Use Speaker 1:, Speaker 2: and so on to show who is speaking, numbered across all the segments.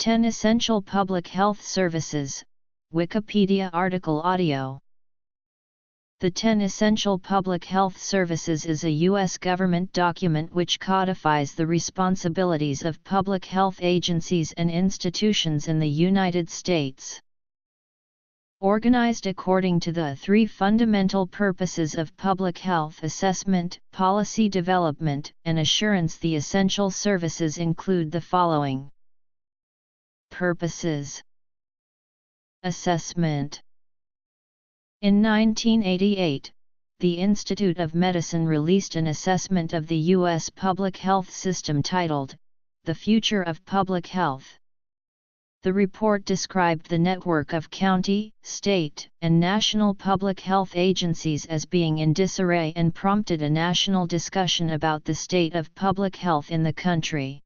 Speaker 1: 10 Essential Public Health Services, Wikipedia article audio. The 10 Essential Public Health Services is a U.S. government document which codifies the responsibilities of public health agencies and institutions in the United States. Organized according to the three fundamental purposes of public health: assessment, policy development, and assurance, the essential services include the following. Purposes. Assessment. In 1988, the Institute of Medicine released an assessment of the U.S. public health system titled, "The Future of Public Health." The report described the network of county, state, and national public health agencies as being in disarray and prompted a national discussion about the state of public health in the country.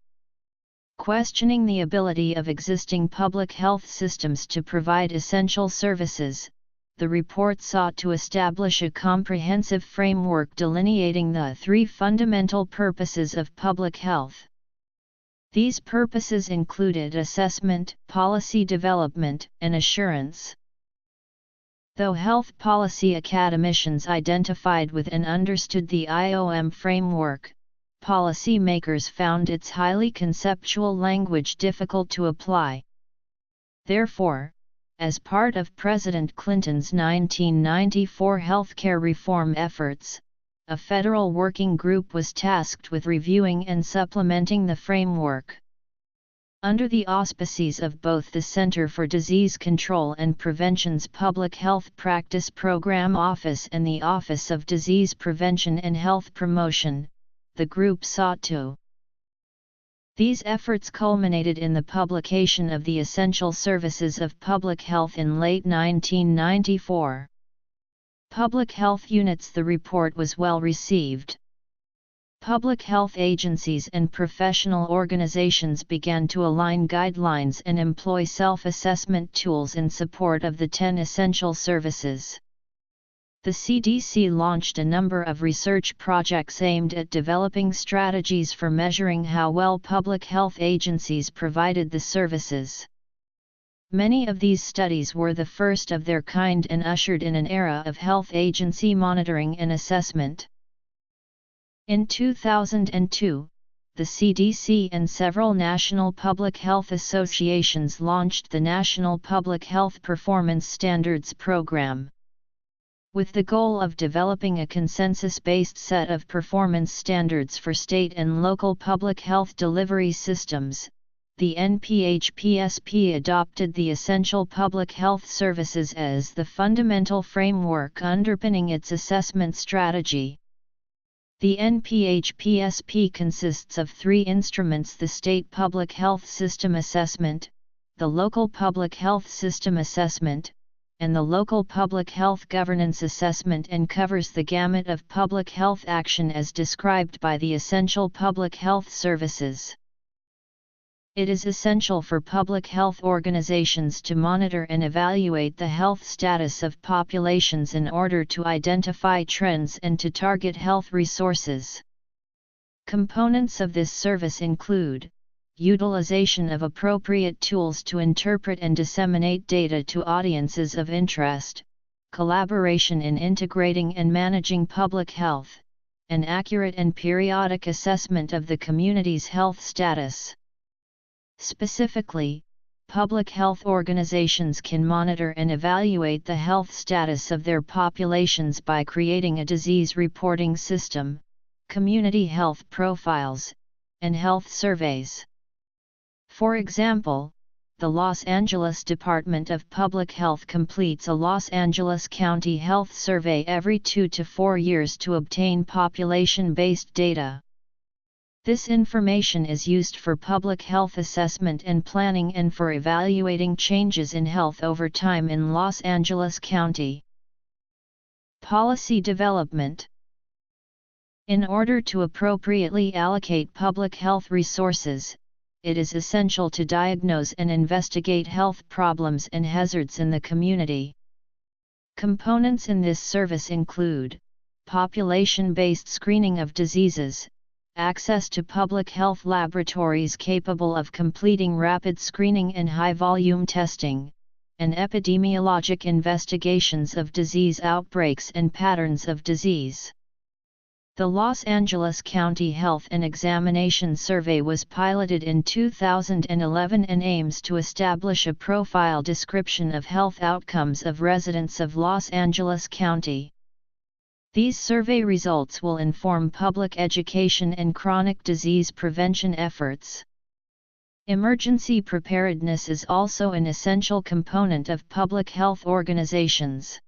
Speaker 1: Questioning the ability of existing public health systems to provide essential services, the report sought to establish a comprehensive framework delineating the three fundamental purposes of public health. These purposes included assessment, policy development, and assurance. Though health policy academicians identified with and understood the IOM framework, policymakers found its highly conceptual language difficult to apply. Therefore, as part of President Clinton's 1994 healthcare reform efforts, a federal working group was tasked with reviewing and supplementing the framework. Under the auspices of both the Center for Disease Control and Prevention's Public Health Practice Program Office and the Office of Disease Prevention and Health Promotion, the group sought to. These efforts culminated in the publication of the Essential Services of Public Health in late 1994. Public health units. The report was well received. Public health agencies and professional organizations began to align guidelines and employ self-assessment tools in support of the 10 essential services. The CDC launched a number of research projects aimed at developing strategies for measuring how well public health agencies provided the services. Many of these studies were the first of their kind and ushered in an era of health agency monitoring and assessment. In 2002, the CDC and several national public health associations launched the National Public Health Performance Standards Program. With the goal of developing a consensus-based set of performance standards for state and local public health delivery systems, the NPHPSP adopted the Essential Public Health Services as the fundamental framework underpinning its assessment strategy. The NPHPSP consists of three instruments: the State Public Health System Assessment, the Local Public Health System Assessment, and the Local Public Health Governance Assessment, and covers the gamut of public health action as described by the Essential Public Health Services. It is essential for public health organizations to monitor and evaluate the health status of populations in order to identify trends and to target health resources. Components of this service include utilization of appropriate tools to interpret and disseminate data to audiences of interest, collaboration in integrating and managing public health, and accurate and periodic assessment of the community's health status. Specifically, public health organizations can monitor and evaluate the health status of their populations by creating a disease reporting system, community health profiles, and health surveys. For example, the Los Angeles Department of Public Health completes a Los Angeles County Health Survey every 2 to 4 years to obtain population-based data. This information is used for public health assessment and planning and for evaluating changes in health over time in Los Angeles County. Policy development. In order to appropriately allocate public health resources, it is essential to diagnose and investigate health problems and hazards in the community. Components in this service include population-based screening of diseases, access to public health laboratories capable of completing rapid screening and high-volume testing, and epidemiologic investigations of disease outbreaks and patterns of disease. The Los Angeles County Health and Examination Survey was piloted in 2011 and aims to establish a profile description of health outcomes of residents of Los Angeles County. These survey results will inform public education and chronic disease prevention efforts. Emergency preparedness is also an essential component of public health organizations.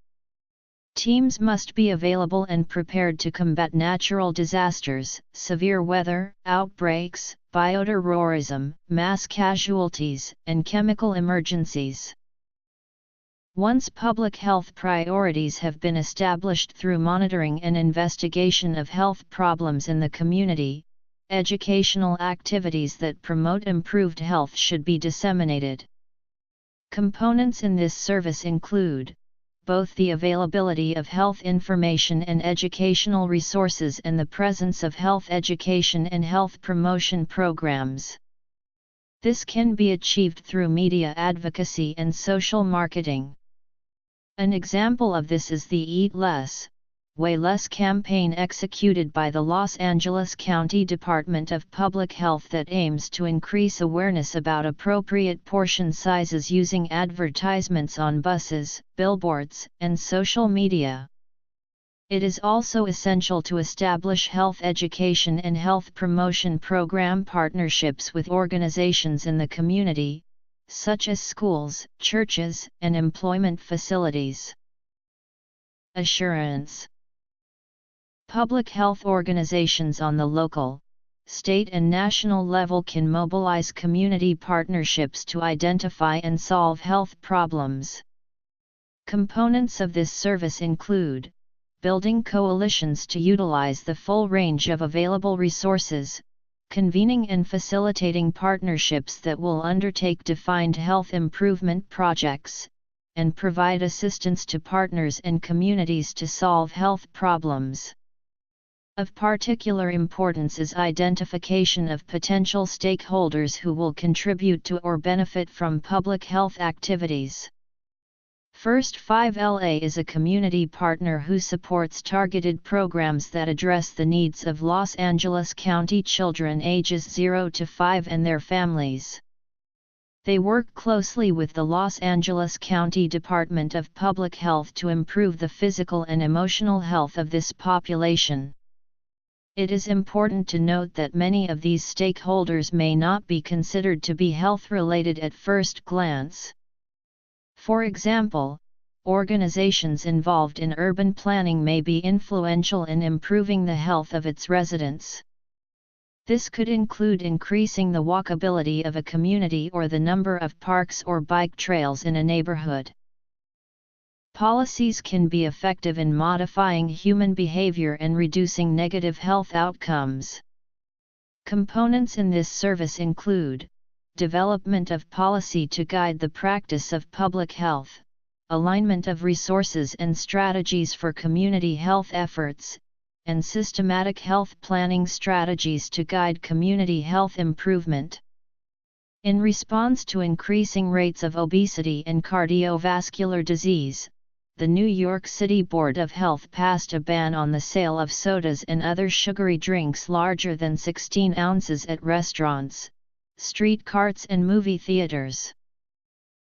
Speaker 1: Teams must be available and prepared to combat natural disasters, severe weather, outbreaks, bioterrorism, mass casualties, and chemical emergencies. Once public health priorities have been established through monitoring and investigation of health problems in the community, educational activities that promote improved health should be disseminated. Components in this service include both the availability of health information and educational resources and the presence of health education and health promotion programs. This can be achieved through media advocacy and social marketing. An example of this is the Eat Less, Weigh Less campaign executed by the Los Angeles County Department of Public Health that aims to increase awareness about appropriate portion sizes using advertisements on buses, billboards, and social media. It is also essential to establish health education and health promotion program partnerships with organizations in the community, such as schools, churches, and employment facilities. Assurance. Public health organizations on the local, state and national level can mobilize community partnerships to identify and solve health problems. Components of this service include building coalitions to utilize the full range of available resources, convening and facilitating partnerships that will undertake defined health improvement projects, and provide assistance to partners and communities to solve health problems. Of particular importance is identification of potential stakeholders who will contribute to or benefit from public health activities. First 5LA is a community partner who supports targeted programs that address the needs of Los Angeles County children ages 0 to 5 and their families. They work closely with the Los Angeles County Department of Public Health to improve the physical and emotional health of this population. It is important to note that many of these stakeholders may not be considered to be health-related at first glance. For example, organizations involved in urban planning may be influential in improving the health of its residents. This could include increasing the walkability of a community or the number of parks or bike trails in a neighborhood. Policies can be effective in modifying human behavior and reducing negative health outcomes. Components in this service include development of policy to guide the practice of public health, alignment of resources and strategies for community health efforts, and systematic health planning strategies to guide community health improvement. In response to increasing rates of obesity and cardiovascular disease, the New York City Board of Health passed a ban on the sale of sodas and other sugary drinks larger than 16 ounces at restaurants, street carts and movie theaters.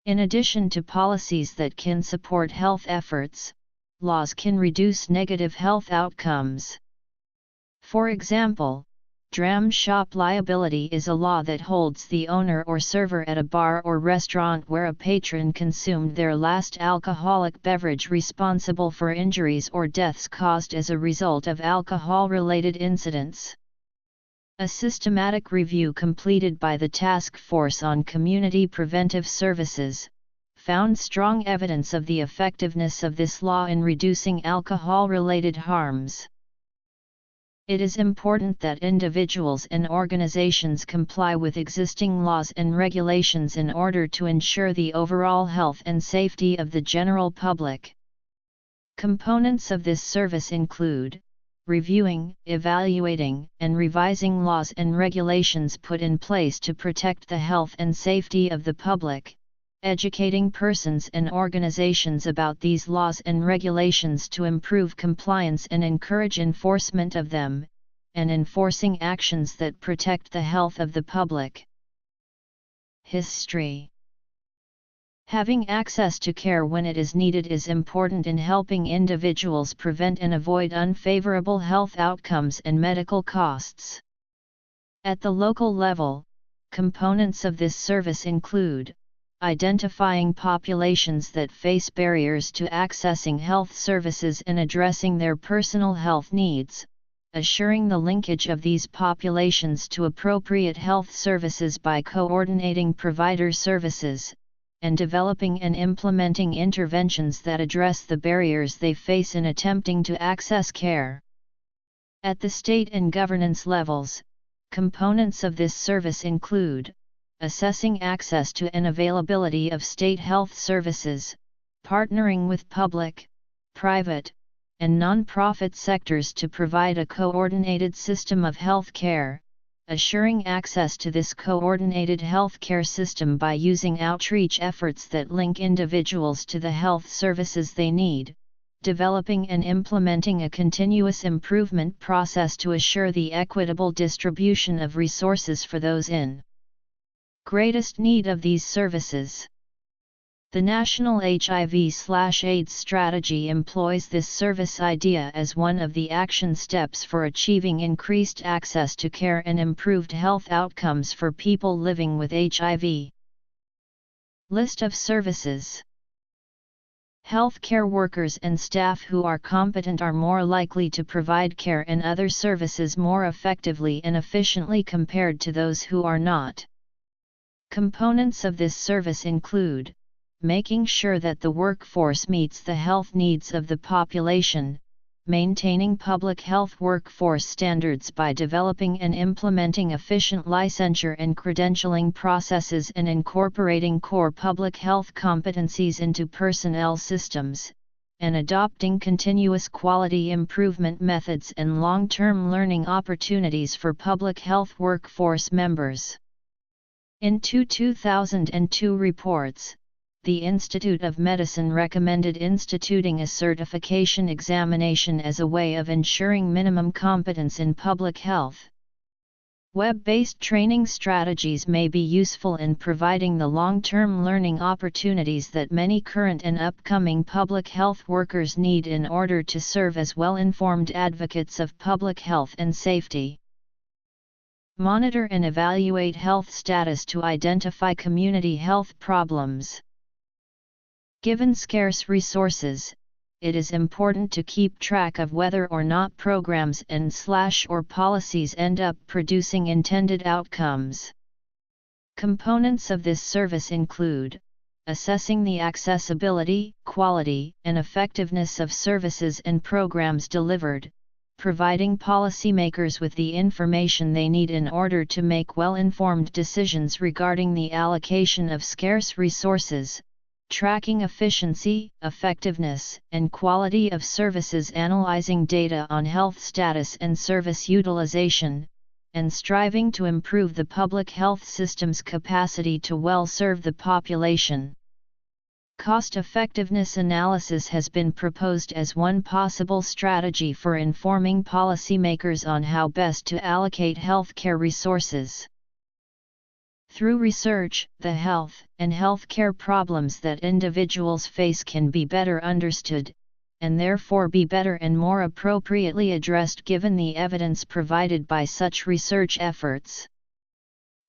Speaker 1: In addition to policies that can support health efforts, laws can reduce negative health outcomes. For example, dram shop liability is a law that holds the owner or server at a bar or restaurant where a patron consumed their last alcoholic beverage responsible for injuries or deaths caused as a result of alcohol-related incidents. A systematic review completed by the Task Force on Community Preventive Services found strong evidence of the effectiveness of this law in reducing alcohol-related harms. It is important that individuals and organizations comply with existing laws and regulations in order to ensure the overall health and safety of the general public. Components of this service include reviewing, evaluating, and revising laws and regulations put in place to protect the health and safety of the public, educating persons and organizations about these laws and regulations to improve compliance and encourage enforcement of them, and enforcing actions that protect the health of the public. History. Having access to care when it is needed is important in helping individuals prevent and avoid unfavorable health outcomes and medical costs. At the local level, components of this service include identifying populations that face barriers to accessing health services and addressing their personal health needs, assuring the linkage of these populations to appropriate health services by coordinating provider services, and developing and implementing interventions that address the barriers they face in attempting to access care. At the state and governance levels, components of this service include assessing access to and availability of state health services, partnering with public, private, and non-profit sectors to provide a coordinated system of health care, assuring access to this coordinated health care system by using outreach efforts that link individuals to the health services they need, developing and implementing a continuous improvement process to assure the equitable distribution of resources for those in greatest need of these services. The National HIV/AIDS Strategy employs this service idea as one of the action steps for achieving increased access to care and improved health outcomes for people living with HIV. List of services. Healthcare workers and staff who are competent are more likely to provide care and other services more effectively and efficiently compared to those who are not. Components of this service include making sure that the workforce meets the health needs of the population, maintaining public health workforce standards by developing and implementing efficient licensure and credentialing processes and incorporating core public health competencies into personnel systems, and adopting continuous quality improvement methods and long-term learning opportunities for public health workforce members. In two 2002 reports, the Institute of Medicine recommended instituting a certification examination as a way of ensuring minimum competence in public health. Web-based training strategies may be useful in providing the long-term learning opportunities that many current and upcoming public health workers need in order to serve as well-informed advocates of public health and safety. Monitor and evaluate health status to identify community health problems. Given scarce resources, it is important to keep track of whether or not programs and/or policies end up producing intended outcomes. Components of this service include assessing the accessibility, quality, and effectiveness of services and programs delivered, providing policymakers with the information they need in order to make well-informed decisions regarding the allocation of scarce resources, tracking efficiency, effectiveness, and quality of services, analyzing data on health status and service utilization, and striving to improve the public health system's capacity to well serve the population. Cost-effectiveness analysis has been proposed as one possible strategy for informing policymakers on how best to allocate healthcare resources. Through research, the health and healthcare problems that individuals face can be better understood, and therefore be better and more appropriately addressed given the evidence provided by such research efforts.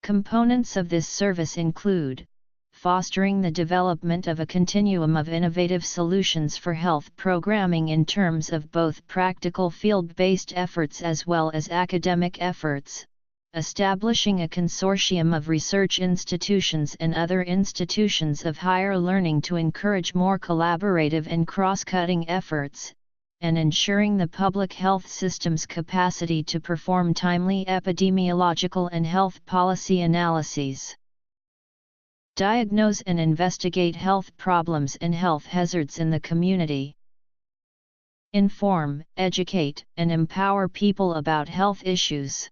Speaker 1: Components of this service include fostering the development of a continuum of innovative solutions for health programming in terms of both practical field-based efforts as well as academic efforts, establishing a consortium of research institutions and other institutions of higher learning to encourage more collaborative and cross-cutting efforts, and ensuring the public health system's capacity to perform timely epidemiological and health policy analyses. Diagnose and investigate health problems and health hazards in the community. Inform, educate, and empower people about health issues.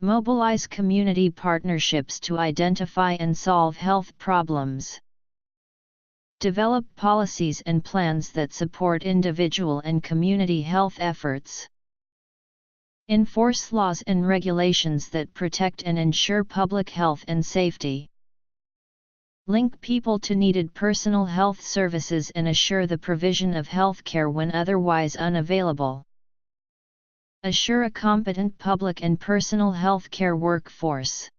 Speaker 1: Mobilize community partnerships to identify and solve health problems. Develop policies and plans that support individual and community health efforts. Enforce laws and regulations that protect and ensure public health and safety. Link people to needed personal health services and assure the provision of health care when otherwise unavailable. Assure a competent public and personal health care workforce.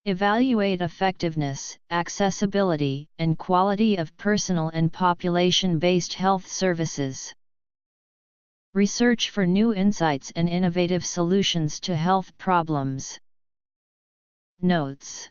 Speaker 1: Evaluate effectiveness, accessibility, and quality of personal and population-based health services. Research for new insights and innovative solutions to health problems. Notes.